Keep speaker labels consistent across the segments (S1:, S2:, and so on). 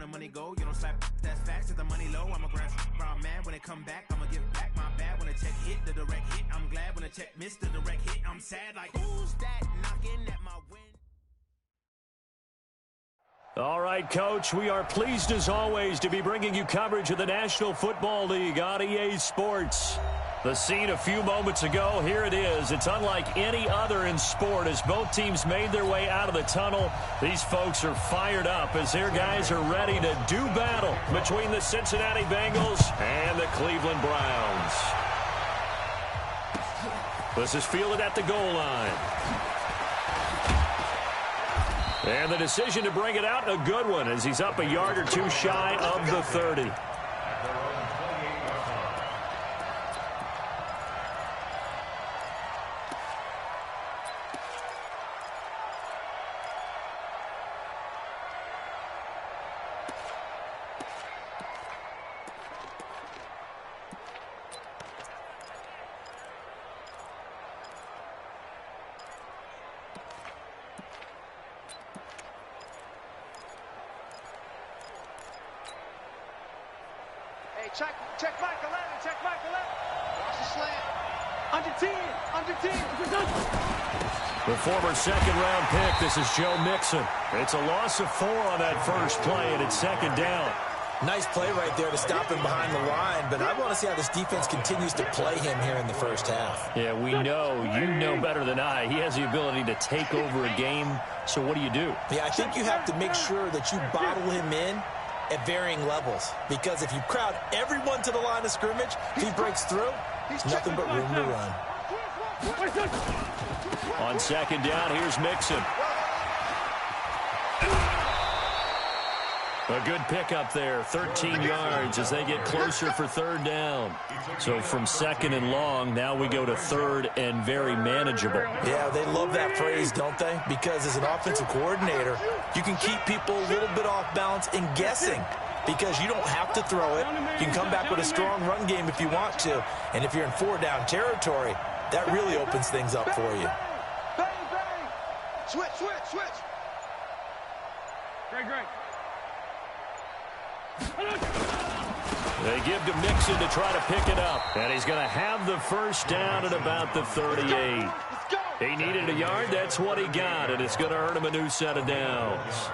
S1: the money go. You don't slap, that's facts. If the money low, I'ma grab brown man. When it come back, I'ma give back my bad. When the check hit, the direct hit. I'm glad when the check missed the direct hit. I'm sad like, who's that knocking at my window?
S2: All right, Coach, we are pleased as always to be bringing you coverage of the National Football League on EA Sports. The scene a few moments ago, here it is. It's unlike any other in sport as both teams made their way out of the tunnel. These folks are fired up as their guys are ready to do battle between the Cincinnati Bengals and the Cleveland Browns. This is fielded at the goal line. And the decision to bring it out, a good one, as he's up a yard or two shy of the 30.
S3: Check Michael Allen, check Michael Allen. Watch the slant. Under 10.
S2: The former second-round pick, this is Joe Mixon. It's a loss of 4 on that first play, and it's second down.
S4: Nice play right there to stop him behind the line, but I want to see how this defense continues to play him here in the first half.
S2: Yeah, we know. You know better than I. He has the ability to take over a game, so what do?
S4: Yeah, I think you have to make sure that you bottle him in at varying levels, because if you crowd everyone to the line of scrimmage, if he breaks through, there's nothing but room to run.
S2: On second down, here's Mixon. A good pickup there, 13 yards as they get closer for third down. So from second and long, now we go to third and very manageable.
S4: Yeah, they love that phrase, don't they? Because as an offensive coordinator, you can keep people a little bit off balance and guessing, because you don't have to throw it. You can come back with a strong run game if you want to. And if you're in 4-down territory, that really opens things up for you.
S3: Bang, bang. Switch. Great.
S2: They give to Mixon to try to pick it up. And he's going to have the first down at about the 38. He needed a yard. That's what he got. And it's going to earn him a new set of downs.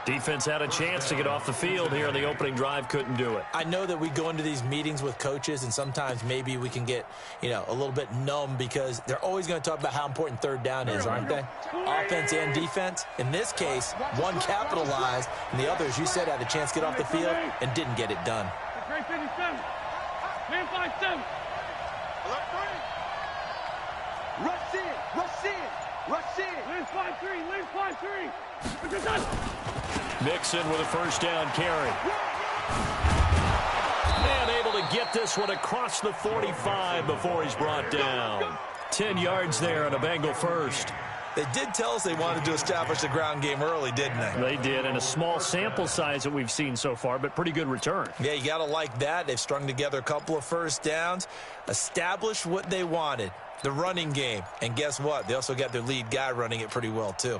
S2: Defense had a chance to get off the field here on the opening drive. Couldn't do it.
S4: I know that we go into these meetings with coaches, and sometimes maybe we can get, a little bit numb because they're always going to talk about how important third down is, aren't they? Offense and defense. In this case, one capitalized, and the other, as you said, had a chance to get off the field and didn't get it done.
S3: Great 57. Man 57. Rush in. Lynch 5-3.
S2: Mixon with a first down carry. And able to get this one across the 45 before he's brought down. 10 yards there on a Bengal first.
S4: They did tell us they wanted to establish the ground game early, didn't they?
S2: They did, and a small sample size that we've seen so far, but pretty good return.
S4: Yeah, you got to like that. They've strung together a couple of first downs, established what they wanted, the running game. And guess what? They also got their lead guy running it pretty well, too.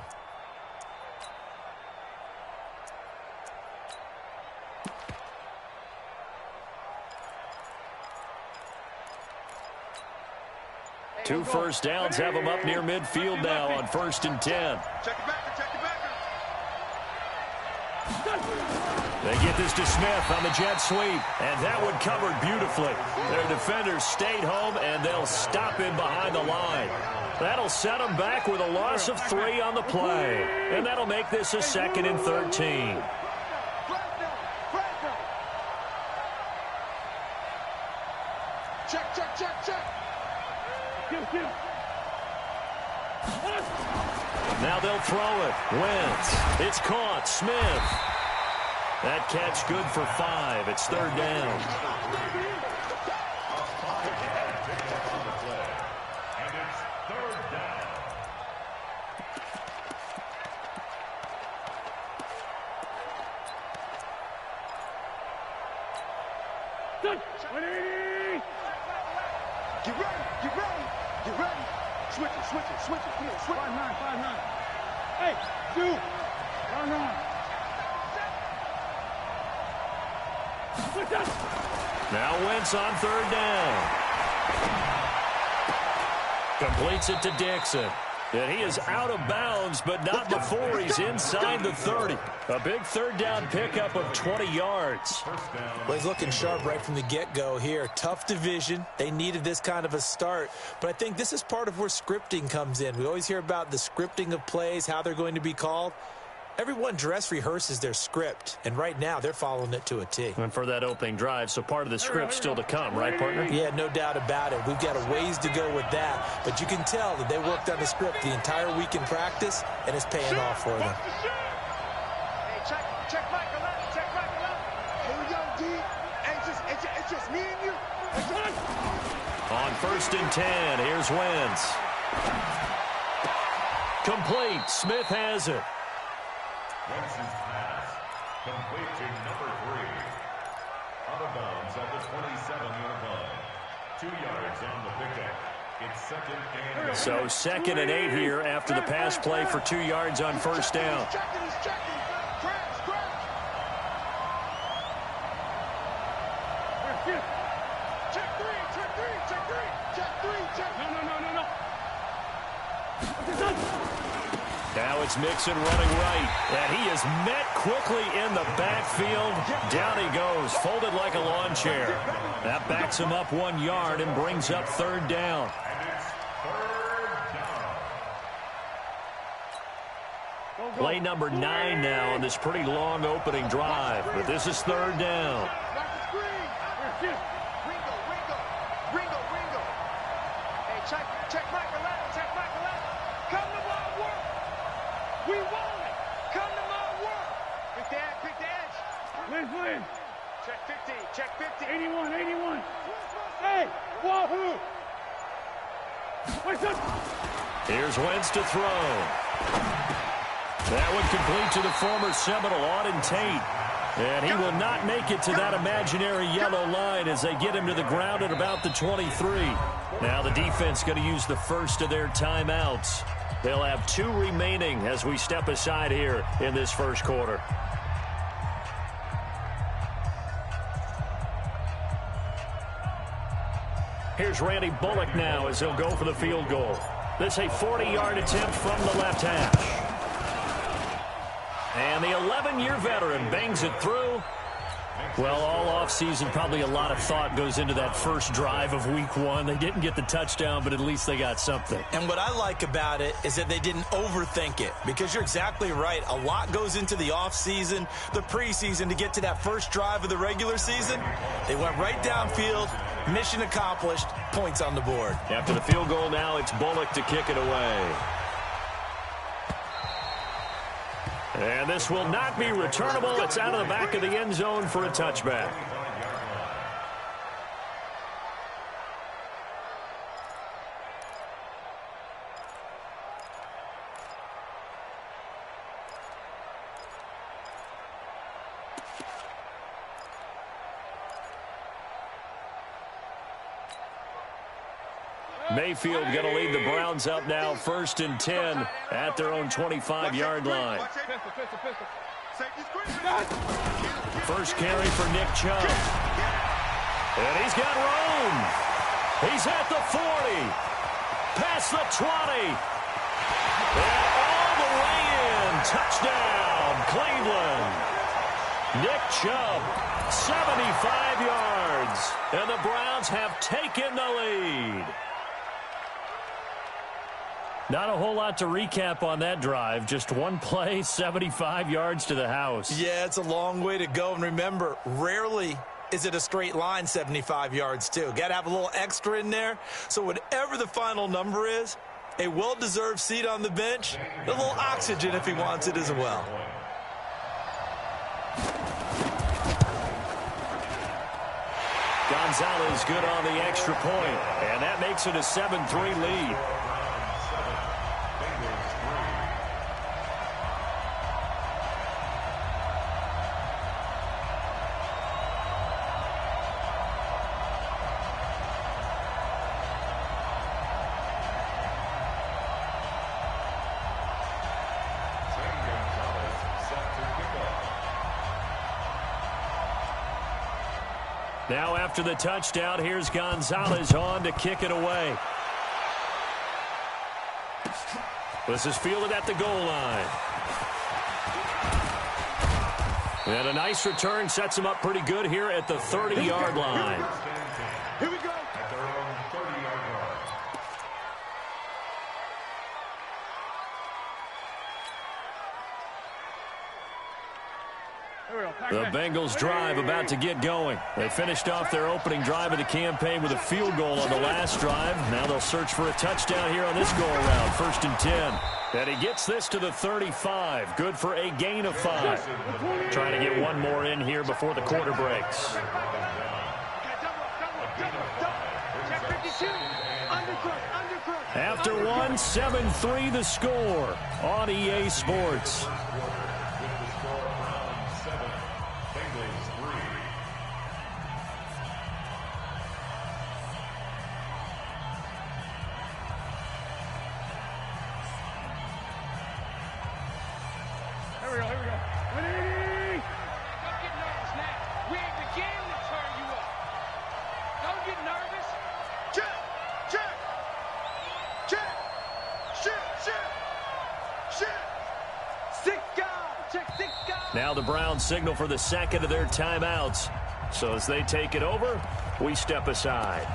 S2: Two first downs have them up near midfield now on 1st and 10.
S3: Check it back.
S2: They get this to Smith on the jet sweep, and that one covered beautifully. Their defenders stayed home, and they'll stop him behind the line. That'll set them back with a loss of 3 on the play, and that'll make this a 2nd and 13.
S3: Check.
S2: Now they'll throw it. Wentz. It's caught. Smith. That catch good for 5. It's 3rd down.
S3: Get ready. Switch it. Come on, switch. 5-9. 5-9. Hey, 2. 1-9.
S2: Now Wentz on third down. Completes it to Dixon. And he is out of bounds, but not before he's inside the 30. A big third down pickup of 20 yards.
S4: Well, he's looking sharp right from the get-go here. Tough division. They needed this kind of a start. But I think this is part of where scripting comes in. We always hear about the scripting of plays, how they're going to be called. Everyone dress rehearses their script, and right now they're following it to a T.
S2: And for that opening drive, so part of the script still to come, right, partner?
S4: Yeah, no doubt about it. We've got a ways to go with that, but you can tell that they worked on the script the entire week in practice, and it's paying off for them.
S3: Hey, check Mike 11, check Mike 11. Here we go, D. Hey, it's just me and you.
S2: On 1st and 10, here's Wentz. Complete. Smith has it.
S5: Wentz's pass, complete to number 3. Out of bounds at the 27-yard line. 2 yards on the pickup. It's 2nd and 8.
S2: So 2nd and 8 here after the pass play for 2 yards on 1st down.
S3: He's checking. Scratch. Check 3. No.
S2: Now it's Mixon running right, and he is met quickly in the backfield. Down he goes, folded like a lawn chair. That backs him up 1 yard and brings up 3rd down.
S5: And it's 3rd down.
S2: Play number 9 now on this pretty long opening drive, but this is 3rd down.
S3: Ringo. Hey, check Mike 11, Come to my work. We want it. Come to my work. Pick the edge. Win. Check 50. 81. Hey, wahoo.
S2: Here's Wentz to throw. That one complete to the former Seminole, Auden Tate. And he will not make it to that imaginary yellow line as they get him to the ground at about the 23. Now the defense going to use the first of their timeouts. They'll have 2 remaining as we step aside here in this first quarter. Here's Randy Bullock now as he'll go for the field goal. This a 40-yard attempt from the left hash. And the 11-year veteran bangs it through. Well, all offseason, probably a lot of thought goes into that first drive of week 1. They didn't get the touchdown, but at least they got something.
S4: And what I like about it is that they didn't overthink it, because you're exactly right. A lot goes into the offseason, the preseason, to get to that first drive of the regular season. They went right downfield, mission accomplished, points on the board.
S2: After the field goal now, it's Bullock to kick it away. And this will not be returnable. It's out of the back of the end zone for a touchback. Mayfield going to lead the Browns up now, 1st and 10 at their own 25-yard line. First carry for Nick Chubb. And he's got room. He's at the 40. Past the 20. And all the way in. Touchdown, Cleveland. Nick Chubb, 75 yards. And the Browns have taken the lead. Not a whole lot to recap on that drive. Just one play, 75 yards to the house.
S4: Yeah, it's a long way to go. And remember, rarely is it a straight line 75 yards, too. Got to have a little extra in there. So whatever the final number is, a well-deserved seat on the bench, a little oxygen if he wants it as well.
S2: Gonzalez good on the extra point, and that makes it a 7-3 lead. Now after the touchdown, here's Gonzalez on to kick it away. This is fielded at the goal line. And a nice return sets him up pretty good here at the 30-yard line.
S3: Here we go.
S5: At their own 30-yard line.
S2: The Bengals drive about to get going. They finished off their opening drive of the campaign with a field goal on the last drive. Now they'll search for a touchdown here on this go-around, 1st and 10. And he gets this to the 35. Good for a gain of 5. Trying to get one more in here before the quarter breaks. After one, 7-3 the score on EA Sports. Now the Browns signal for the second of their timeouts. So as they take it over, we step aside.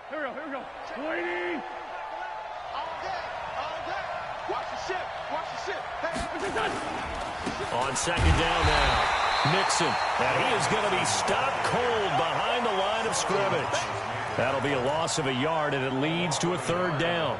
S3: Here we go. Waiting. All day. Watch the ship. Hey,
S2: On second down now, Nixon. And he is going to be stopped cold behind the line of scrimmage. That'll be a loss of a yard, and it leads to a 3rd down.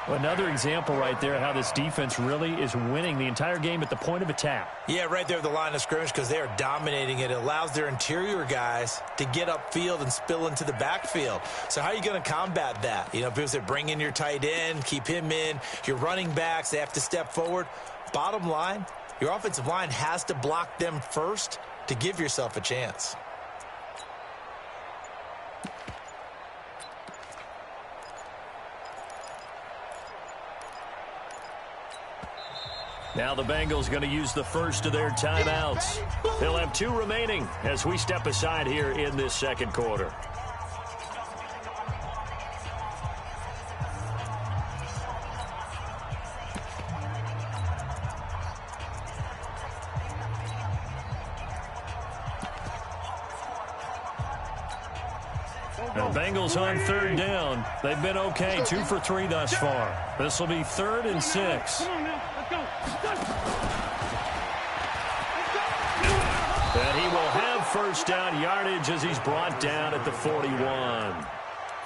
S2: Another example right there how this defense really is winning the entire game at the point of attack.
S4: Yeah, right there at the line of scrimmage because they are dominating it. It allows their interior guys to get upfield and spill into the backfield. So how are you going to combat that? You know, people say bring in your tight end, keep him in. Your running backs, they have to step forward. Bottom line, your offensive line has to block them first to give yourself a chance.
S2: Now the Bengals going to use the first of their timeouts. They'll have 2 remaining as we step aside here in this second quarter. And Bengals on third down. They've been okay, 2 for 3 thus far. This will be 3rd and 6.
S3: Come on now, let's go.
S2: And he will have first down yardage as he's brought down at the 41.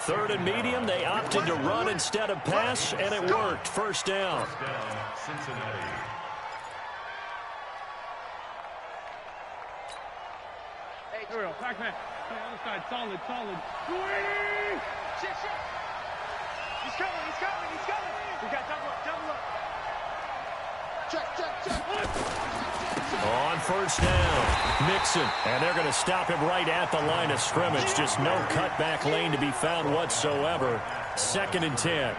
S2: 3rd and medium, they opted to run instead of pass, and it worked. First down.
S5: Cincinnati.
S3: Here we go, back man. On the other side, solid. Shit. He's coming. We got double up. Check.
S2: On first down, Mixon. And they're going to stop him right at the line of scrimmage. Just no cutback lane to be found whatsoever. 2nd and 10.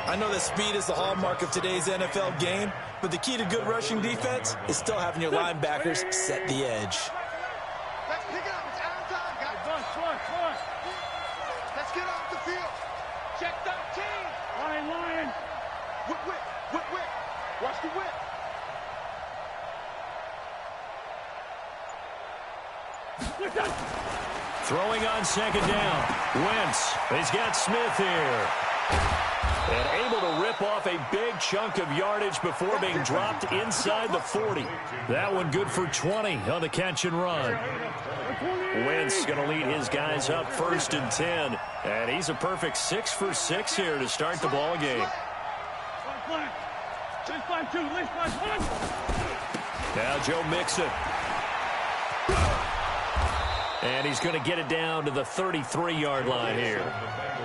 S4: I know that speed is the hallmark of today's NFL game, but the key to good rushing defense is still having your linebackers set the edge.
S3: Let's pick it up. It's out of time, guys. Push. Let's get off the field. Check 13. Lion. Whip. Watch the whip.
S2: Throwing on 2nd down. Wentz. He's got Smith here. And able to rip off a big chunk of yardage before being dropped inside the 40. That one good for 20 on the catch and run. Wentz going to lead his guys up 1st and 10. And he's a perfect 6 for 6 here to start the ball game. Now Joe Mixon. And he's going to get it down to the 33-yard line here.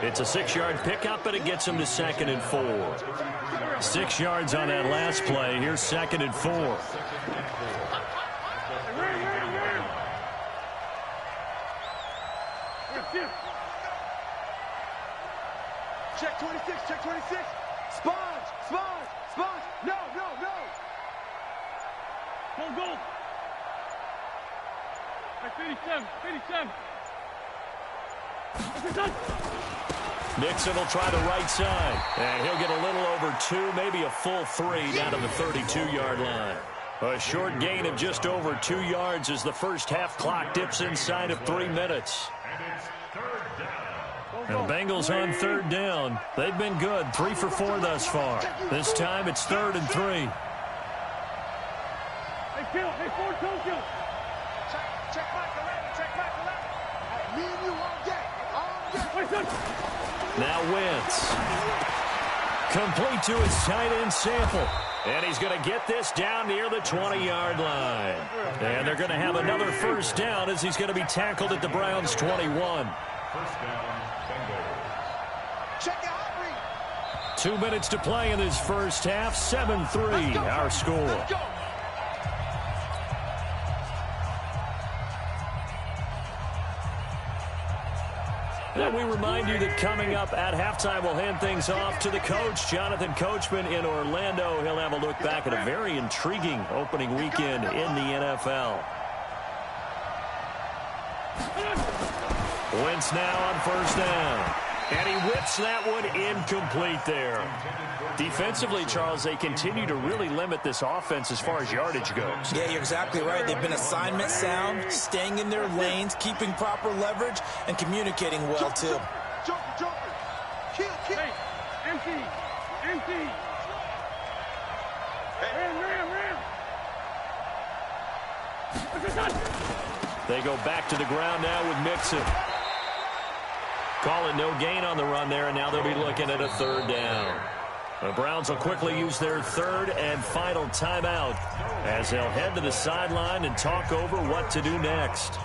S2: It's a 6-yard pickup, but it gets him to 2nd and 4. 6 yards on that last play. Here's 2nd and 4.
S3: Check 26. Sponge. No. Go. 57.
S2: Mixon will try the right side. And he'll get a little over 2, maybe a full 3 down to the 32-yard line. A short gain of just over 2 yards as the first half clock dips inside of 3 minutes. And Bengals on 3rd down. They've been good, 3 for 4 thus far. This time it's 3rd and 3.
S3: Hey, Ford, don't kill. Check Mike 11. Me and you all day.
S2: Now Wentz. Complete to his tight end Sample. And he's going to get this down near the 20-yard line. And they're going to have another first down as he's going to be tackled at the Browns' 21.
S5: First down, Bengals.
S3: Check the hot read.
S2: 2 minutes to play in this first half. 7-3 our score.
S3: Let's go.
S2: And we remind you that coming up at halftime, we'll hand things off to the coach, Jonathan Coachman in Orlando. He'll have a look back at a very intriguing opening weekend in the NFL. Wentz now on first down. And he whips that one incomplete there. Defensively, Charles, they continue to really limit this offense as far as yardage goes.
S4: Yeah, you're exactly right. They've been assignment sound, staying in their lanes, keeping proper leverage, and communicating well, too.
S3: Joker. Kill. Hey, empty. Ram.
S2: They go back to the ground now with Mixon. Call it no gain on the run there, and now they'll be looking at a 3rd down. The Browns will quickly use their 3rd and final timeout as they'll head to the sideline and talk over what to do next.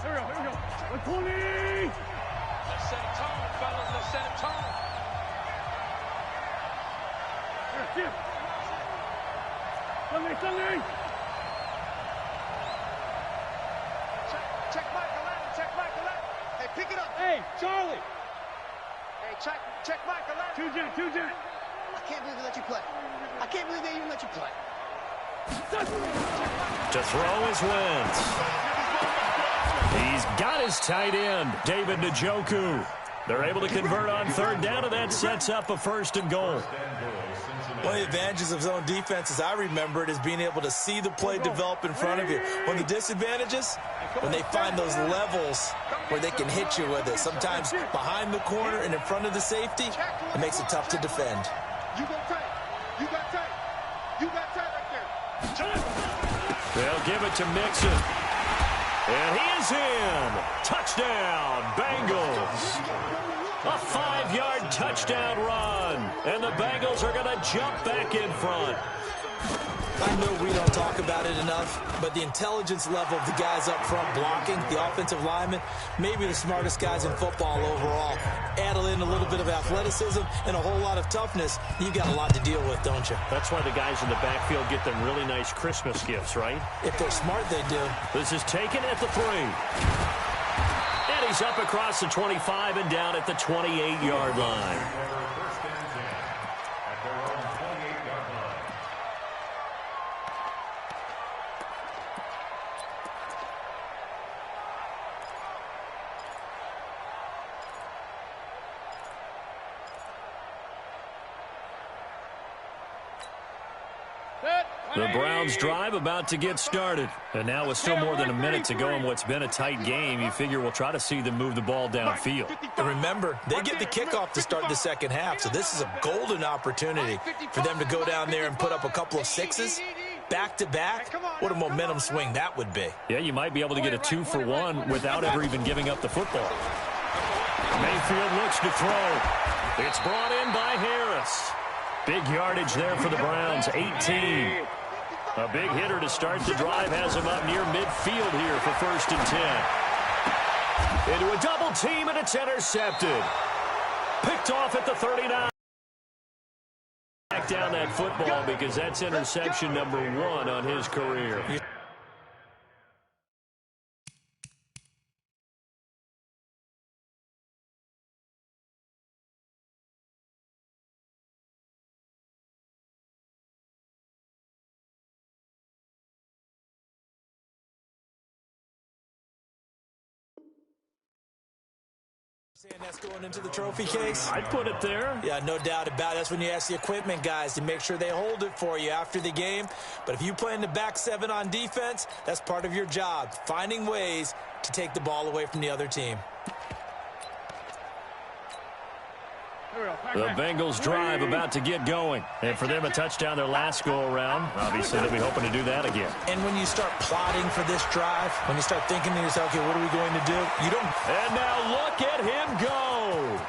S3: Here we go. 20. Let's set a tone, fellas. Let's set a tone. Here. Sunday. Check Mike 11. Hey, pick it up. Hey, Charlie. Hey, check Mike 11. Two jet. I can't believe they let you play. I can't believe they even let you play.
S2: To throw is Wentz. He's got his tight end, David Njoku. They're able to convert on 3rd down, and that sets up a 1st and goal.
S4: One of the advantages of zone defense, as I remember it, is being able to see the play develop in front of you. One of the disadvantages, when they find those levels where they can hit you with it, sometimes behind the corner and in front of the safety, it makes it tough to defend.
S3: You got tight. You got tight. You got tight right there.
S2: They'll give it to Mixon. And he is in. Touchdown, Bengals. A 5-yard touchdown run. And the Bengals are going to jump back in front.
S4: I know we don't talk about it enough, but the intelligence level of the guys up front blocking, the offensive linemen, maybe the smartest guys in football overall. Add in a little bit of athleticism and a whole lot of toughness, you've got a lot to deal with, don't you?
S2: That's why the guys in the backfield get them really nice Christmas gifts, right?
S4: If they're smart, they do.
S2: This is taken at the 3. And he's up across the 25 and down at the 28-yard line. The Browns drive about to get started. And now with still more than a minute to go in what's been a tight game, you figure we'll try to see them move the ball downfield.
S4: And remember, they get the kickoff to start the second half, so this is a golden opportunity for them to go down there and put up a couple of sixes back-to-back. What a momentum swing that would be.
S2: Yeah, you might be able to get a 2-for-1 without ever even giving up the football. Mayfield looks to throw. It's brought in by Harris. Big yardage there for the Browns, 18. A big hitter to start the drive has him up near midfield here for 1st and 10. Into a double team, and it's intercepted. Picked off at the 39. Back down that football because that's interception number 1 on his career.
S4: And that's going into the trophy case?
S2: I'd put it there.
S4: Yeah, no doubt about it. That's when you ask the equipment guys to make sure they hold it for you after the game. But if you play in the back 7 on defense, that's part of your job, finding ways to take the ball away from the other team.
S2: The Bengals drive about to get going. And for them, a touchdown their last go-around. Obviously, they'll be hoping to do that again.
S4: And when you start plotting for this drive, when you start thinking to yourself, okay, what are we going to do? You don't.
S2: And now look at him go.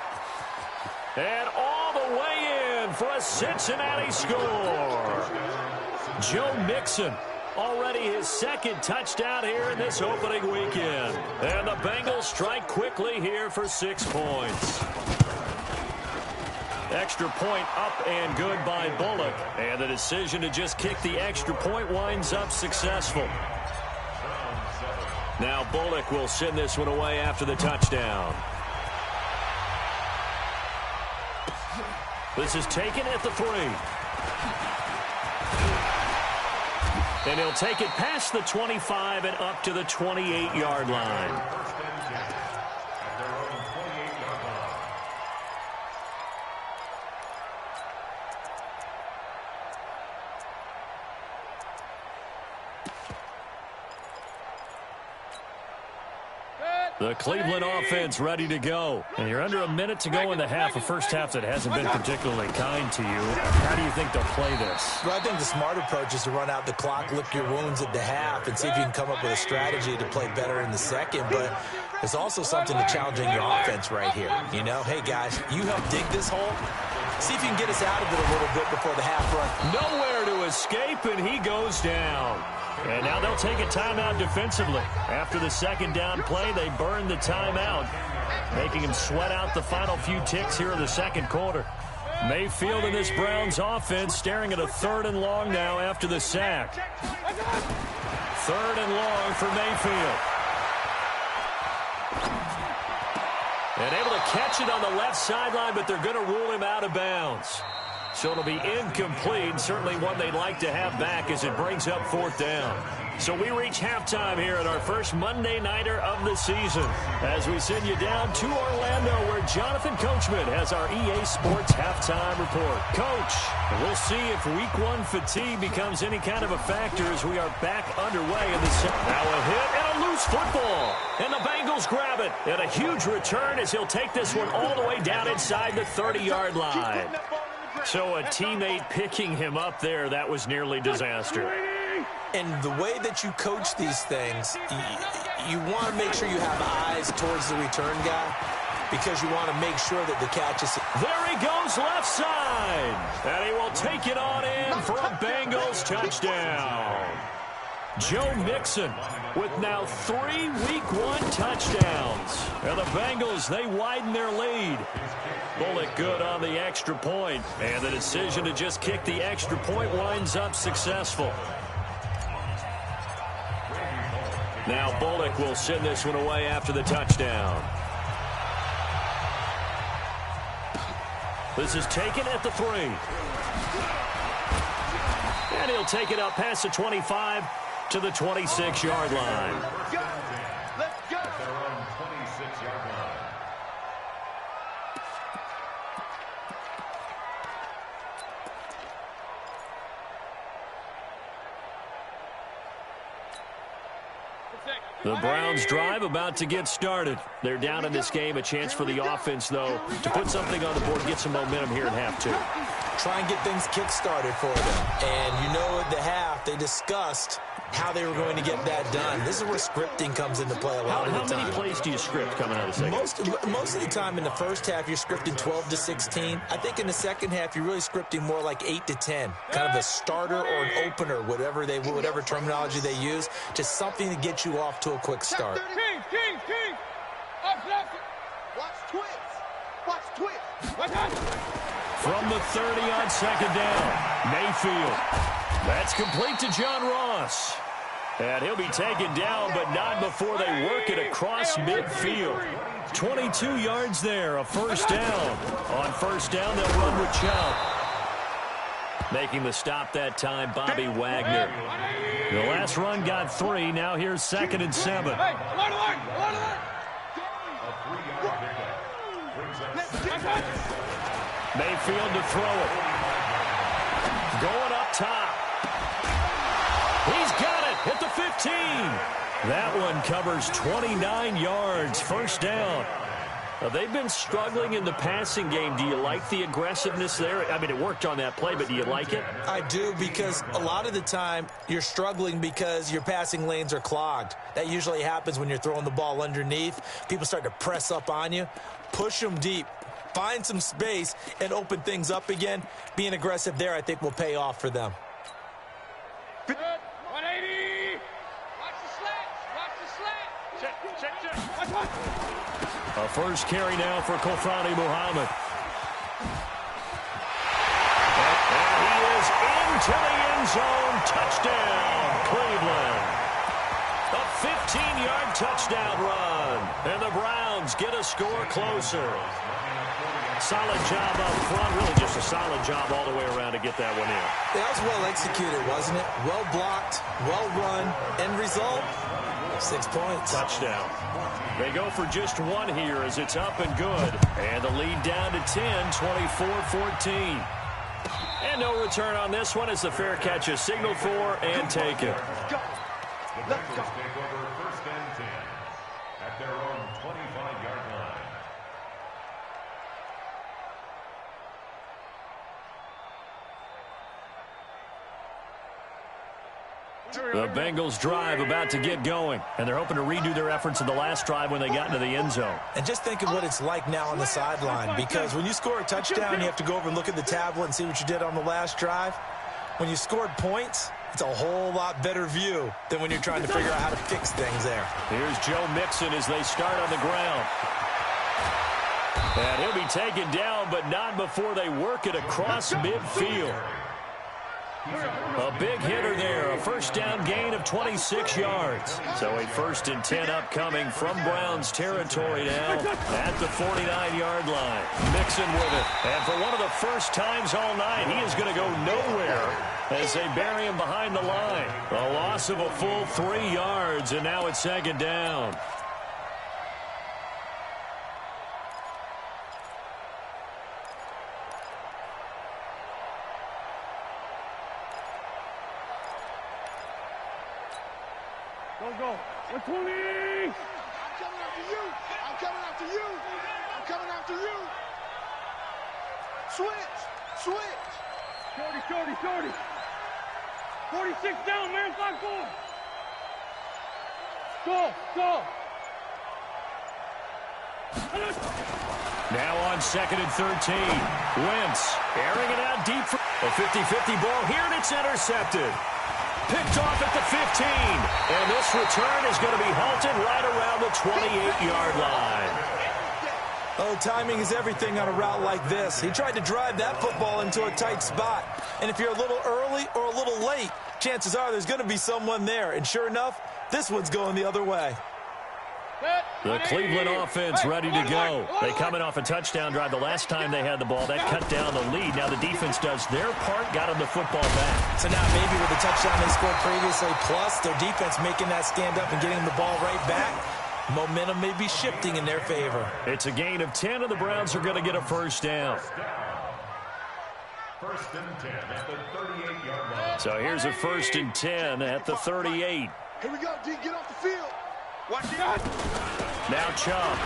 S2: And all the way in for a Cincinnati score. Joe Mixon. Already his 2nd touchdown here in this opening weekend. And the Bengals strike quickly here for 6 points. Extra point up and good by Bullock. And the decision to just kick the extra point winds up successful. Now Bullock will send this one away after the touchdown. This is taken at the 3. And he'll take it past the 25 and up to the 28-yard line. The Cleveland offense ready to go. And you're under a minute to go in the half, a first half that hasn't been particularly kind to you. How do you think they'll play this?
S4: Well, I think the smart approach is to run out the clock, lick your wounds at the half, and see if you can come up with a strategy to play better in the second. But there's also something to challenging your offense right here. You know, hey, guys, you help dig this hole. See if you can get us out of it a little bit before the half run.
S2: Nowhere to escape, and he goes down. And now they'll take a timeout defensively. After the 2nd down play, they burn the timeout, making him sweat out the final few ticks here in the 2nd quarter. Mayfield and this Browns offense staring at a 3rd and long now after the sack. 3rd and long for Mayfield. And able to catch it on the left sideline, but they're going to rule him out of bounds. So it'll be incomplete, certainly one they'd like to have back as it brings up 4th down. So we reach halftime here at our first Monday Nighter of the season as we send you down to Orlando where Jonathan Coachman has our EA Sports halftime report. Coach, we'll see if Week 1 fatigue becomes any kind of a factor as we are back underway in the second. Now a hit and a loose football. And the Bengals grab it. And a huge return as he'll take this one all the way down inside the 30-yard line. So a teammate picking him up there, that was nearly disaster.
S4: And the way that you coach these things, you want to make sure you have eyes towards the return guy because you want to make sure that the catch is...
S2: There he goes left side. And he will take it on in for a Bengals touchdown. Joe Mixon with now 3 Week 1 touchdowns. And the Bengals, they widen their lead. Bullock good on the extra point. And the decision to just kick the extra point winds up successful. Now Bullock will send this one away after the touchdown. This is taken at the 3. And he'll take it up past the 25 to the 26-yard line.
S3: Let's go.
S5: They're on 26-yard line.
S2: The Browns drive about to get started. They're down in this game. A chance for the offense, though, to put something on the board, get some momentum here in half 2.
S4: Try and get things kick-started for them. And you know at the half, they discussed how they were going to get that done. This is where scripting comes into play a lot of the time.
S2: How many plays do you script coming out of the second?
S4: Most of the time in the first half, you're scripting 12 to 16. I think in the second half, you're really scripting more like 8 to 10. Kind of a starter or an opener, whatever terminology they use. Just something to get you off to a quick start.
S3: King. Watch twist. Watch twist.
S2: From the 30 on second down, Mayfield. That's complete to John Ross. And he'll be taken down, but not before they work it across midfield. 22 yards there, a first down. On first down, they'll run with Chubb. Making the stop that time, Bobby Wagner. The last run got 3. Now here's 2nd and 7.
S5: A 3-yard pickup brings up
S2: Mayfield to throw it. Going up top. He's got it at the 15. That one covers 29 yards. First down. They've been struggling in the passing game. Do you like the aggressiveness there? I mean, it worked on that play, but do you like it?
S4: I do, because a lot of the time you're struggling because your passing lanes are clogged. That usually happens when you're throwing the ball underneath. People start to press up on you. Push them deep. Find some space and open things up again. Being aggressive there, I think, will pay off for them.
S3: 180. Watch the slant. Check.
S2: A first carry now for Kofrani Muhammad. And he is into the end zone. Touchdown, Cleveland. A 15-yard touchdown run. And the Browns get a score closer. Solid job up front. Really just a solid job all the way around to get that one in.
S4: That was well executed, wasn't it? Well blocked, well run. End result, 6 points.
S2: Touchdown. They go for just 1 here as it's up and good. And the lead down to 10, 24-14. And no return on this one as the fair catch is signaled for and taken.
S5: The Bengals take over 1st and 10 at their own 25-yard line.
S2: The Bengals drive about to get going, and they're hoping to redo their efforts in the last drive when they got into the end zone.
S4: And just think of what it's like now on the sideline, because when you score a touchdown, you have to go over and look at the tablet and see what you did on the last drive. When you scored points, it's a whole lot better view than when you're trying to figure out how to fix things there.
S2: Here's Joe Mixon as they start on the ground. And he'll be taken down, but not before they work it across midfield. A big hitter there, a first down gain of 26 yards. So a 1st and 10 upcoming from Browns territory now at the 49-yard line. Mixon with it. And for one of the first times all night, he is going to go nowhere as they bury him behind the line. A loss of a full 3 yards, and now it's 2nd down.
S3: Go. 120! I'm coming after you! I'm coming after you! I'm coming after you! Switch! 40. 46 down, man. 5-4. Go.
S2: Now on 2nd and 13. Wentz airing it out deep for a 50-50 ball here, and it's intercepted. Picked off at the 15. And this return is going to be halted right around the 28-yard line.
S4: Oh, timing is everything on a route like this. He tried to drive that football into a tight spot. And if you're a little early or a little late, chances are there's going to be someone there. And sure enough, this one's going the other way.
S2: The Cleveland offense ready to go. They coming off a touchdown drive the last time they had the ball. That cut down the lead. Now the defense does their part, got them the football back.
S4: So now maybe with the touchdown they scored previously, plus their defense making that stand up and getting the ball right back, momentum may be shifting in their favor.
S2: It's a gain of 10, and the Browns are going to get a first down.
S5: 1st and 10 at the 38-yard line.
S2: So here's a 1st and 10 at the 38.
S3: Here we go, D. Get off the field. Watch it.
S2: Now Chubb.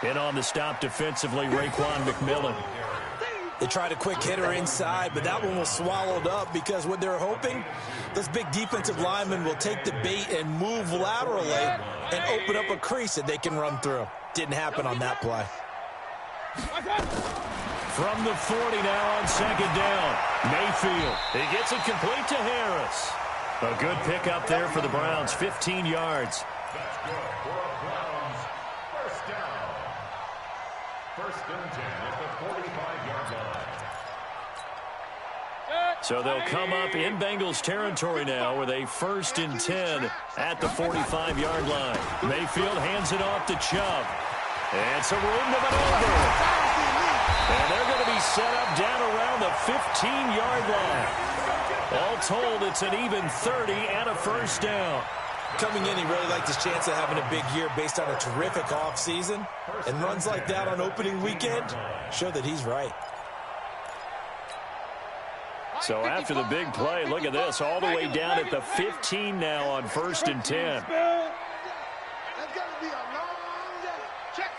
S2: In on the stop defensively, Raekwon McMillan.
S4: They tried a quick hitter inside, but that one was swallowed up because what they're hoping, those big defensive linemen will take the bait and move laterally and open up a crease that they can run through. Didn't happen on that play.
S2: From the 40 now on 2nd down. Mayfield. He gets it complete to Harris. A good pickup there for the Browns, 15 yards.
S5: That's good for a Browns 1st down. 1st and 10 at the 45-yard line.
S2: So they'll come up in Bengals territory now with a 1st and 10 at the 45-yard line. Mayfield hands it off to Chubb. And some room to maneuver. And they're going to be set up down around the 15-yard line. All told, it's an even 30 and a first down.
S4: Coming in, he really liked his chance of having a big year based on a terrific offseason. And runs like that on opening weekend show that he's right.
S2: So after the big play, look at this, all the way down at the 15 now on 1st and 10.
S3: That's got to be a long day. Check.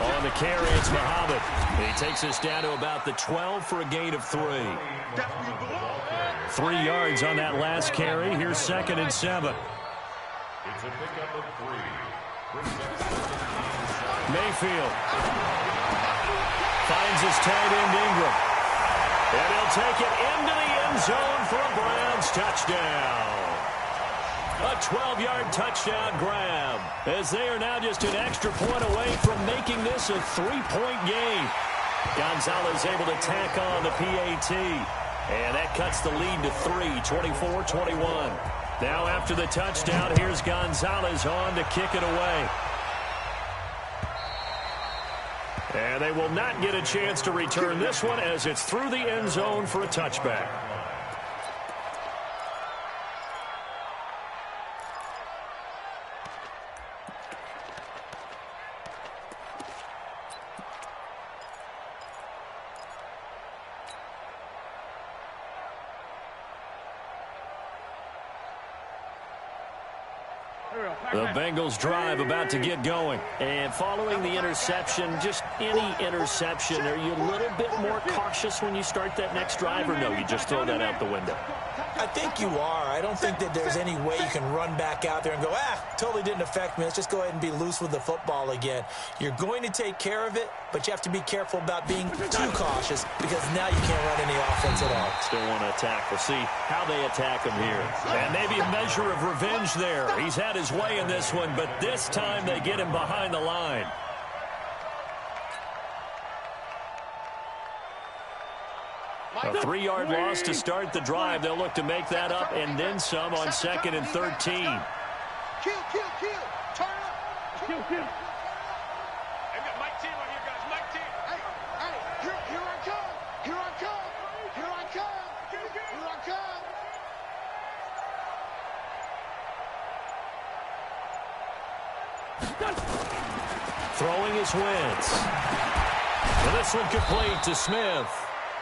S2: On the carry, it's Muhammad. He takes us down to about the 12 for a gain of 3. 3 yards on that last carry. Here's 2nd and 7.
S5: It's a pickup of 3.
S2: Mayfield finds his tight end Ingram. And he'll take it into the end zone for a Browns touchdown. A 12-yard touchdown grab, as they are now just an extra point away from making this a 3-point game. Gonzalez able to tack on the PAT, and that cuts the lead to 3, 24-21. Now after the touchdown, here's Gonzalez on to kick it away. And they will not get a chance to return this one as it's through the end zone for a touchback. The Bengals drive about to get going. And following the interception, just any interception, are you a little bit more cautious when you start that next drive, or no, you just throw that out the window?
S4: I think you are. I don't think that there's any way you can run back out there and go, totally didn't affect me. Let's just go ahead and be loose with the football again. You're going to take care of it, but you have to be careful about being too cautious because now you can't run any offense at all.
S2: Still want to attack. We'll see how they attack him here. And maybe a measure of revenge there. He's had his way in this one, but this time they get him behind the line. A 3-yard loss to start the drive. They'll look to make that up and then some on 2nd and 13.
S3: Kill. Turn up. Kill. Hey, we got Mike T right here, guys. Mike T. Hey, here I come.
S2: Throwing his Wentz. Well, this one complete to Smith.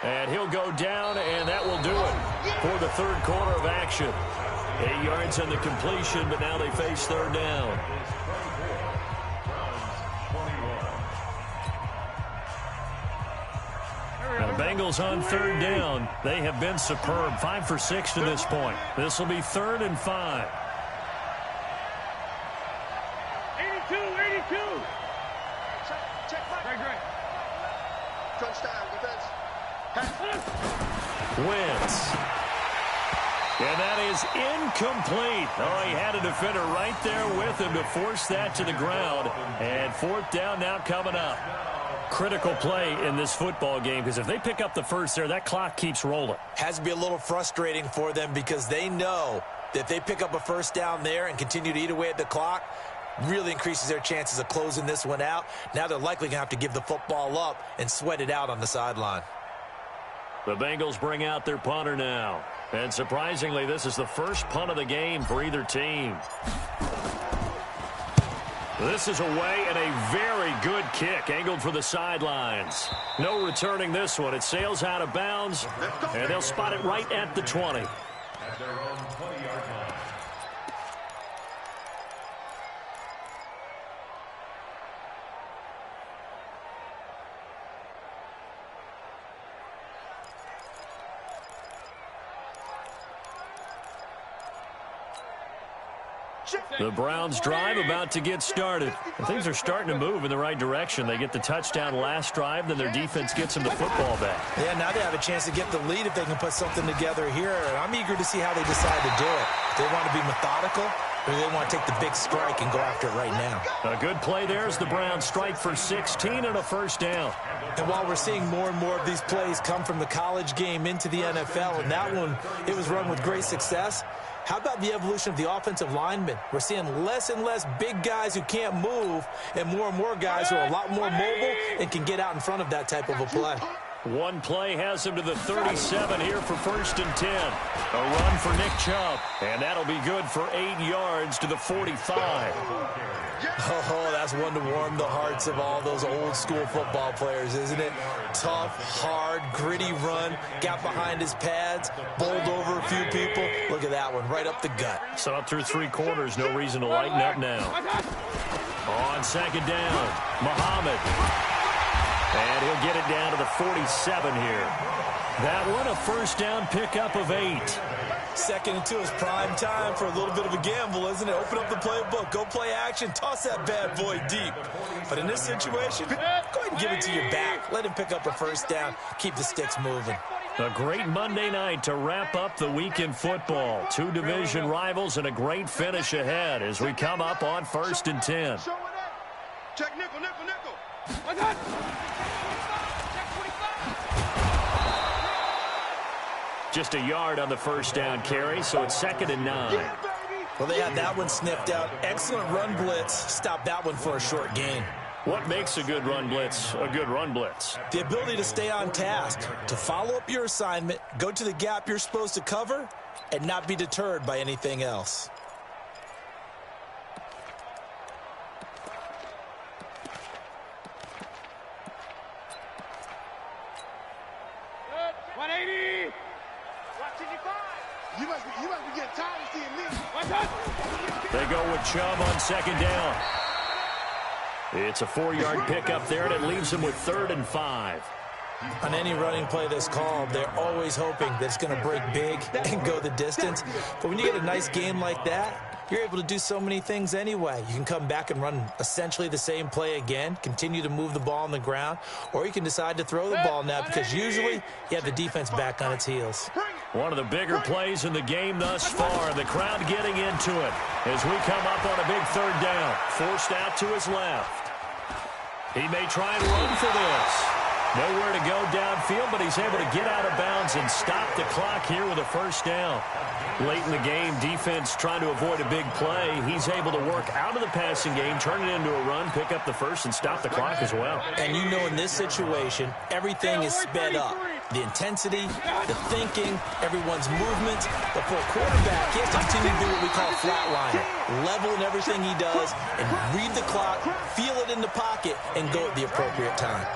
S2: And he'll go down, and that will do it for the third quarter of action. 8 yards on the completion, but now they face third down. Now the Bengals on third down. They have been superb. 5 for 6 to this point. This will be 3rd and 5.
S3: 82. Check. Great. Touchdown, defense.
S2: Wentz. And that is incomplete. Oh, he had a defender right there with him to force that to the ground. And 4th down now coming up. Critical play in this football game, because if they pick up the first there, that clock keeps rolling.
S4: Has to be a little frustrating for them because they know that if they pick up a first down there and continue to eat away at the clock, really increases their chances of closing this one out. Now they're likely going to have to give the football up and sweat it out on the sideline.
S2: The Bengals bring out their punter now. And surprisingly, this is the first punt of the game for either team. This is away and a very good kick angled for the sidelines. No returning this one. It sails out of bounds, and they'll spot it right at the 20.
S5: At their own 20-yard line.
S2: The Browns drive about to get started. And things are starting to move in the right direction. They get the touchdown last drive, then their defense gets them the football back.
S4: Yeah, now they have a chance to get the lead if they can put something together here. And I'm eager to see how they decide to do it. Do they want to be methodical, or do they want to take the big strike and go after it right now?
S2: A good play there as the Browns strike for 16 and a first down.
S4: And while we're seeing more and more of these plays come from the college game into the NFL, and that one, it was run with great success, how about the evolution of the offensive linemen? We're seeing less and less big guys who can't move and more guys who are a lot more mobile and can get out in front of that type of a play.
S2: One play has him to the 37 here for 1st and 10. A run for Nick Chubb, and that'll be good for 8 yards to the 45.
S4: Oh, that's one to warm the hearts of all those old school football players, isn't it? Tough, hard, gritty run, got behind his pads, bowled over a few people. Look at that one, right up the gut.
S2: So up through 3 quarters, no reason to lighten up now. On 2nd down, Muhammad. And he'll get it down to the 47 here. That one, a first down pickup of 8.
S4: 2nd and 2 is prime time for a little bit of a gamble, isn't it? Open up the playbook, go play action, toss that bad boy deep. But in this situation, go ahead and give it to your back. Let him pick up a first down, keep the sticks moving.
S2: A great Monday night to wrap up the week in football. 2 division rivals and a great finish ahead as we come up on 1st and 10.
S3: Check nickel.
S2: Just a yard on the first down carry, so it's 2nd and 9.
S4: Well, they had that one sniffed out. Excellent run blitz. Stop that one for a short gain.
S2: What makes a good run blitz a good run blitz?
S4: The ability to stay on task, to follow up your assignment, go to the gap you're supposed to cover, and not be deterred by anything else.
S3: You must be getting tired of seeing me.
S2: They go with Chubb on 2nd down. It's a 4-yard pickup there, and it leaves them with 3rd and 5.
S4: On any running play that's called, they're always hoping that it's going to break big and go the distance. But when you get a nice game like that, you're able to do so many things anyway. You can come back and run essentially the same play again, continue to move the ball on the ground, or you can decide to throw the ball now because usually you have the defense back on its heels.
S2: One of the bigger plays in the game thus far. The crowd getting into it as we come up on a big 3rd down. Forced out to his left. He may try and run for this. Nowhere to go downfield, but he's able to get out of bounds and stop the clock here with a first down. Late in the game, defense trying to avoid a big play. He's able to work out of the passing game, turn it into a run, pick up the first, and stop the clock as well.
S4: And you know in this situation, everything is sped up. The intensity, the thinking, everyone's movement. But for a quarterback, he has to continue to do what we call flatliner. Level in everything he does and read the clock, feel it in the pocket, and go at the appropriate time.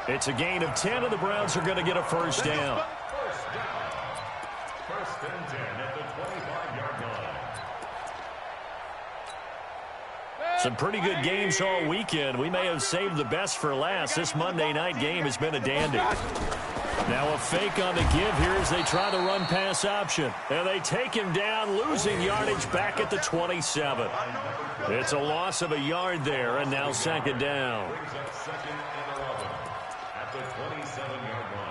S2: It's a gain of 10, and the Browns are going to get a first down.
S5: First and 10 at the 25-yard line.
S2: Some pretty good games all weekend. We may have saved the best for last. This Monday night game has been a dandy. Now a fake on the give here as they try the run-pass option. And they take him down, losing yardage back at the 27. It's a loss of a yard there, and now second down.
S5: Brings up second and 11 at the 27-yard line.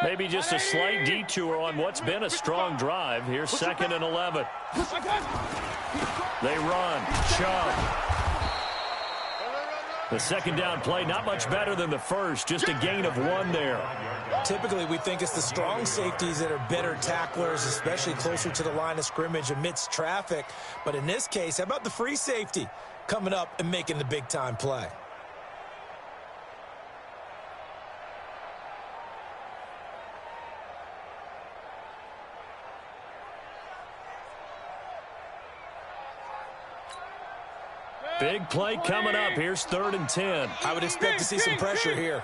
S2: Maybe just a slight detour on what's been a strong drive. Here's second and 11. They run. Chubb. The second down play, not much better than the first. Just a gain of 1 there.
S4: Typically, we think it's the strong safeties that are better tacklers, especially closer to the line of scrimmage amidst traffic. But in this case, how about the free safety coming up and making the big-time play?
S2: Big play coming up. Here's 3rd and 10.
S4: I would expect to see some pressure here.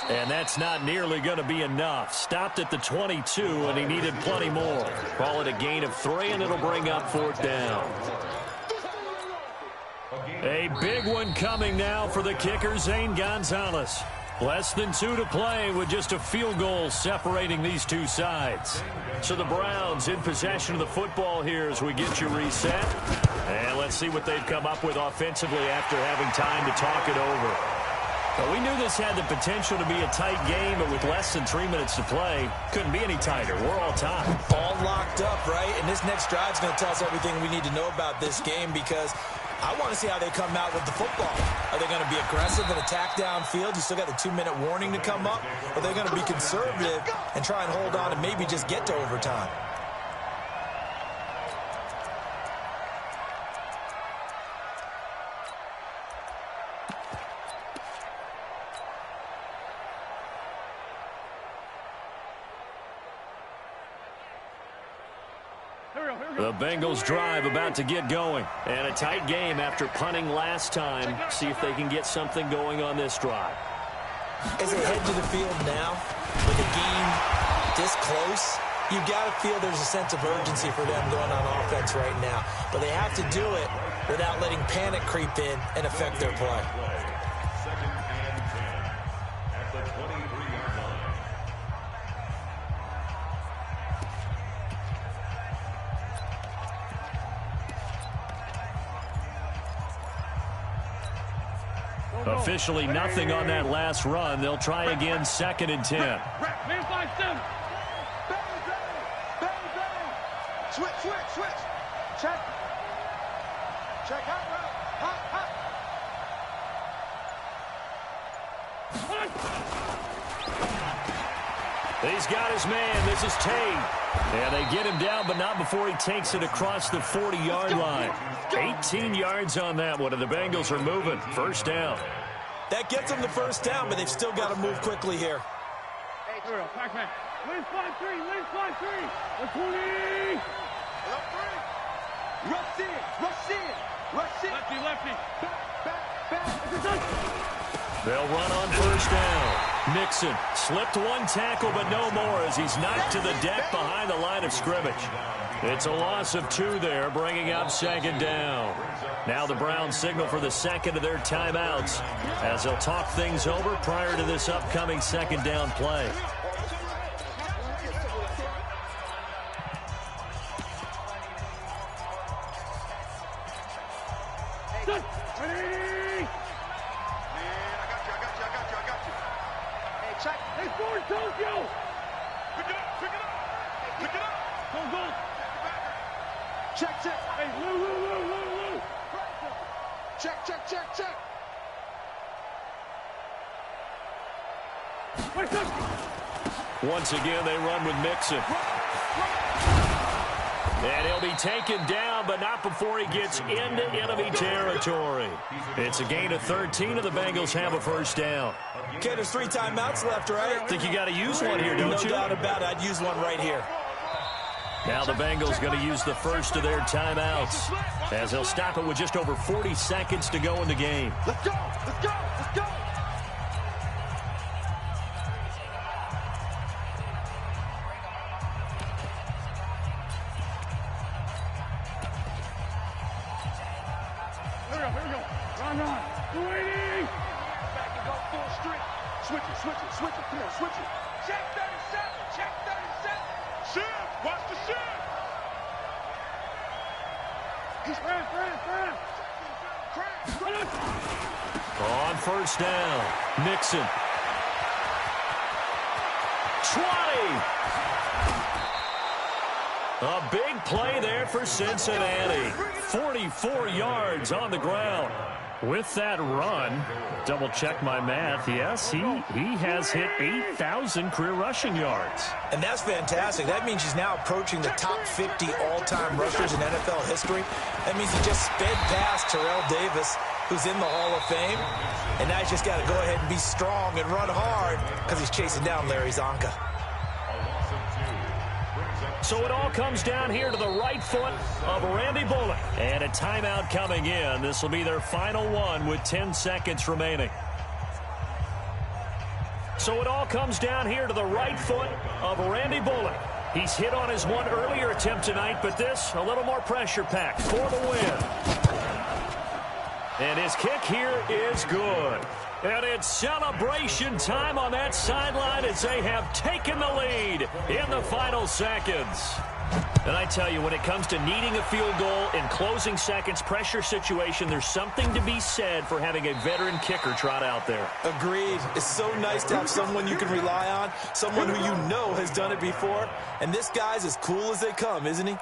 S2: And that's not nearly going to be enough. Stopped at the 22, and he needed plenty more. Call it a gain of 3, and it'll bring up 4th down. A big one coming now for the kicker, Zane Gonzalez. Less than 2 to play with just a field goal separating these two sides. So the Browns in possession of the football here as we get you reset. And let's see what they've come up with offensively after having time to talk it over. Well, we knew this had the potential to be a tight game, but with less than 3 minutes to play, couldn't be any tighter. We're all tied.
S4: All locked up, right? And this next drive's going to tell us everything we need to know about this game because I want to see how they come out with the football. Are they going to be aggressive and attack downfield? You still got the 2-minute warning to come up? Or are they going to be conservative and try and hold on and maybe just get to overtime?
S2: The Bengals drive about to get going. And a tight game after punting last time. See if they can get something going on this drive.
S4: As they head to the field now, with the game this close, you've got to feel there's a sense of urgency for them going on offense right now. But they have to do it without letting panic creep in and affect their play.
S5: Second and 10 at the 23-yard line.
S2: Officially nothing on that last run. They'll try again, 2nd and 10.
S3: Switch. Check. Hot.
S2: He's got his man. This is Tate. And they get him down, but not before he takes it across the 40-yard line. 18 yards on that one, and the Bengals are moving. First down.
S4: That gets them the first down, but they've still got to move quickly here.
S3: Lane 5-3. The 20. Rush in. Lefty. Back.
S2: They'll run on first down. Mixon slipped one tackle, but no more as he's knocked to the deck behind the line of scrimmage. It's a loss of 2 there, bringing up 2nd down. Now the Browns signal for the second of their timeouts as they'll talk things over prior to this upcoming 2nd down play.
S3: Pick it up. Pick it up. Pick it up. Go. Check. Hey, Lou. Check.
S2: Once again, they run with Mixon. And he'll be taken down, but not before he gets into enemy territory. It's a gain of 13, and the Bengals have a first down.
S4: Okay, there's 3 timeouts left, right?
S2: I think you got to use one here, don't you?
S4: No doubt about it. I'd use one right here.
S2: Now the Bengals going to use the first of their timeouts, as they'll stop it with just over 40 seconds to go in the game.
S3: Let's go. Here we go. Run. 280. Back and go full street. Switch it. Come on, switch it. Check 37. Shift. Watch the shift. He's ran.
S2: On first down, Mixon. 20. A big play there for Cincinnati. 44 yards on the ground. With that run, double check my math, yes, he has hit 8,000 career rushing yards.
S4: And that's fantastic. That means he's now approaching the top 50 all-time rushers in NFL history. That means he just sped past Terrell Davis, who's in the Hall of Fame. And now he's just got to go ahead and be strong and run hard because he's chasing down Larry Zonka.
S2: So it all comes down here to the right foot of Randy Bullock. And a timeout coming in. This will be their final one with 10 seconds remaining. So it all comes down here to the right foot of Randy Bullock. He's hit on his one earlier attempt tonight, but this a little more pressure-packed for the win. And his kick here is good. And it's celebration time on that sideline as they have taken the lead in the final seconds. And I tell you, when it comes to needing a field goal in closing seconds, pressure situation, there's something to be said for having a veteran kicker trot out there.
S4: Agreed. It's so nice to have someone you can rely on, someone who you know has done it before. And this guy's as cool as they come, isn't he?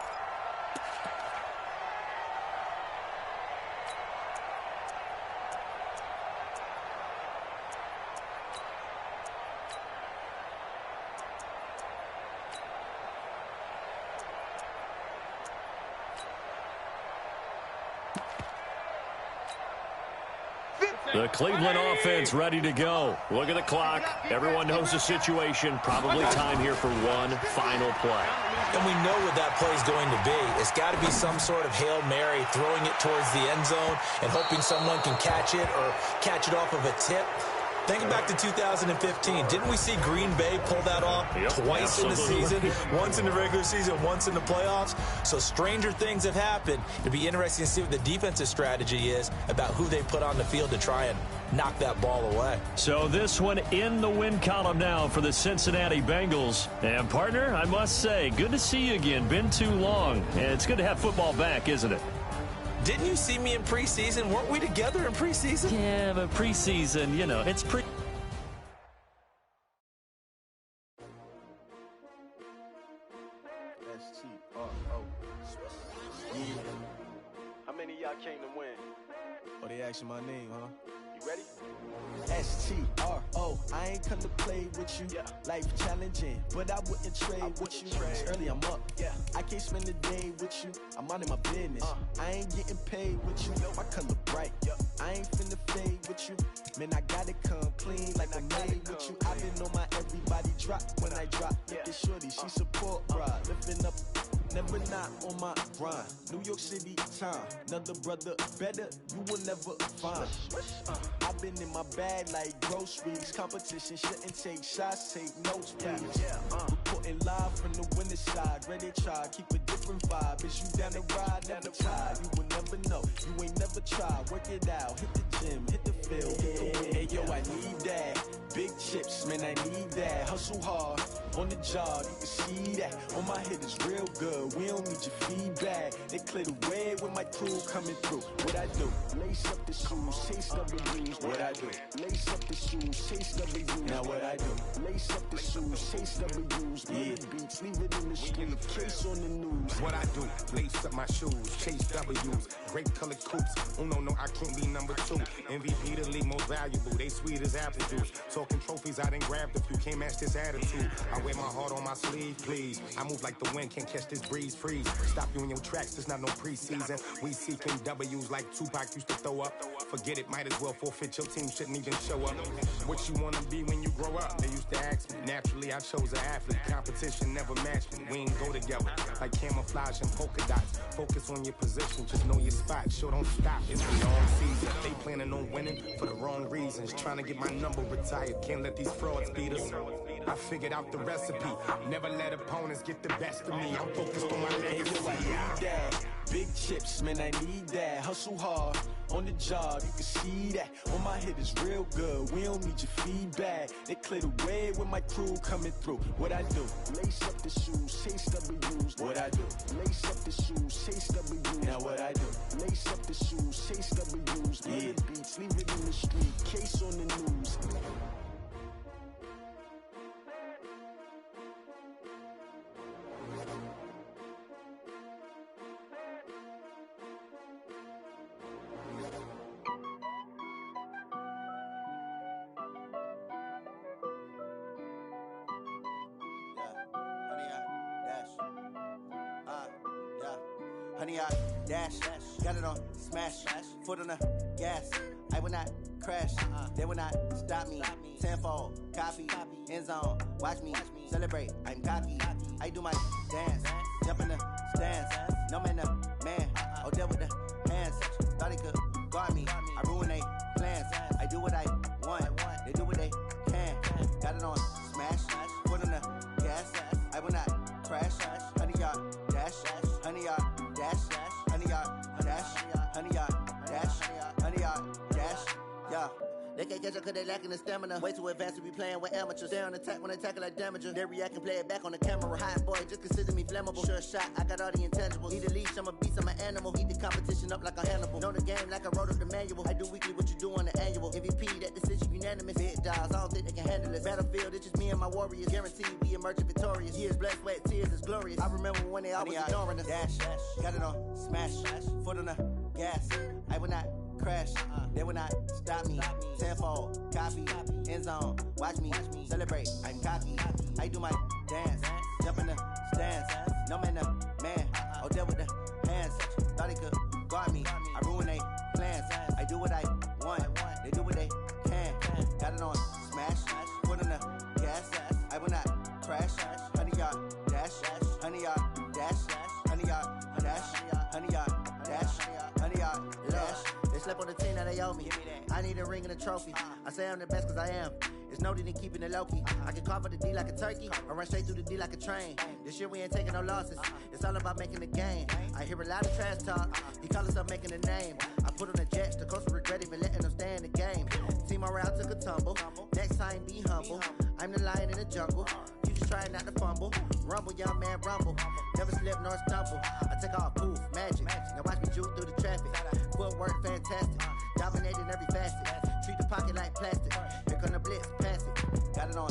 S2: The Cleveland offense ready to go. Look at the clock. Everyone knows the situation. Probably time here for one final play.
S4: And we know what that play is going to be. It's got to be some sort of Hail Mary, throwing it towards the end zone and hoping someone can catch it or catch it off of a tip. Thinking back to 2015, didn't we see Green Bay pull that off twice in the season? Once in the regular season, once in the playoffs. So stranger things have happened. It'll be interesting to see what the defensive strategy is about who they put on the field to try and knock that ball away.
S2: So this one in the win column now for the Cincinnati Bengals. And partner, I must say, good to see you again. Been too long. And it's good to have football back, isn't it?
S4: Didn't you see me in preseason? Weren't we together in preseason?
S2: Yeah, but preseason, you know, it's pre...
S3: How many of y'all came to win?
S6: Oh, they asking my name, huh?
S3: You ready?
S6: S-T-R-O, I ain't come to play with you. Life challenging, but I wouldn't trade with you. It's early, I'm up. I can't spend the day with you. I'm minding my business. I ain't getting paid with you. My color bright. I ain't finna fade with you. Man, I gotta come clean like I'm made with you. I've been on my everybody drop when I drop. Look at shorty, she support ride. Lifting up, never not on my grind. New York City time, another brother better, you will never find. I've been in my bag like groceries. Competition shouldn't take shots, take notes, please. Reporting live from the winning side. Ready to try, keep a different vibe. Is you down the ride, never try. You will never know, you ain't never tried. Work it out, hit the gym, hit the field. Hey yo, I need that. Big chips, man, I need that. Hustle hard, on the job, you can see that. On my head is real good, we don't need your feedback. They clear the way with my crew coming through. What I do? Lace up the shoes, chase the blues. What I do? Lace up the shoes, chase the blues. Now what I do? Lace up the shoes, chase W's, murder beats, leave it in the street, case on the news.
S7: What I do, lace up my shoes, chase W's, great colored coops. Oh no, I can't be number 2. MVP the league most valuable, they sweet as apple juice. Talking trophies, I done grabbed a few, can't match this attitude. I wear my heart on my sleeve, please. I move like the wind, can't catch this breeze, freeze. Stop you in your tracks, there's not no preseason. We seeking W's like Tupac used to throw up. Forget it, might as well forfeit, your team shouldn't even show up. What you wanna be when you grow up? They used to ask me. Naturally, I chose an athlete. Competition never matched me. We ain't go together like camouflage and polka dots. Focus on your position, just know your spot. Sure, don't stop, it's a long season. They planning on winning for the wrong reasons. Trying to get my number retired, can't let these frauds beat us. I figured out the recipe. Never let opponents get the best of me. I'm focused on my legacy.
S6: Big chips, man, I need that. Hustle hard on the job, you can see that. On my head is real good, we don't need your feedback. They clear the way with my crew coming through. What I do? Lace up the shoes, chase W's. What I do? Lace up the shoes, chase W's. Now what I do? Lace up the shoes, chase W's. Murder beats, leave it in the street, case on the news.
S8: Honey, I dash, got it on smash, foot on the gas. I will not crash, they will not stop me. Tenfold, copy, end zone, watch me celebrate. I'm cocky, I do my dance, jump in the stands. No man, the man, oh, deal with the hands. Thought he could guard me, I ruin they plans. I do what I want, they do what they can. Got it on smash, foot on the gas. I will not crash, honey, y'all dash, honey, y'all dash, honey, y'all dash, honey, y'all dash, honey, y'all dash, yeah. They can't catch up cause they lacking the stamina. Way too advanced to be playing with amateurs. Stay on attack when they tackle like damager. They react and play it back on the camera. Hot boy, just consider me flammable. Sure shot, I got all the intangibles. Need a leash, I'm a beast, I'm an animal. Heat the competition up like a Hannibal. Know the game like I wrote up the manual. I do weekly what you do on the annual. MVP, that decision unanimous. Big dogs, I don't think they can handle this. Battlefield, it's just me and my warriors. Guaranteed we emerging victorious. Years, blood, sweat, tears, it's glorious. I remember when they always ignoring us. Dash, got it on smash, foot on the gas. I will not crash, they will not stop me. Tenfold, copy, end zone, watch me celebrate. I'm cocky, I do my dance, jump in the stands. No man, the man, oh, deal with the hands. Thought he could guard me, I ruin they plans. I do what I want, they do what they can. Got it on smash, foot on the gas. I will not crash, honey, y'all dash, honey, y'all dash, honey, y'all dash, honey, y'all dash, honey, y'all dash. They slept on the team that they owe me. I need a ring and a trophy. I say I'm the best cause I am. It's no need in keeping it low-key. I can carve up the D like a turkey or run straight through the D like a train. This year we ain't taking no losses. It's all about making the game. I hear a lot of trash talk. He call us up making a name. I put on the Jets. The coach will regret even letting them stay in the game. Team morale took a tumble. Next time be humble. I'm the lion in the jungle. You just try not to fumble. Rumble, young man, rumble. Never slip nor stumble. I take off, poof, magic. Now watch me juke through the traffic. Footwork fantastic. Dominating every facet. Treat the pocket like plastic. Here come the blitz, pass it. Got it on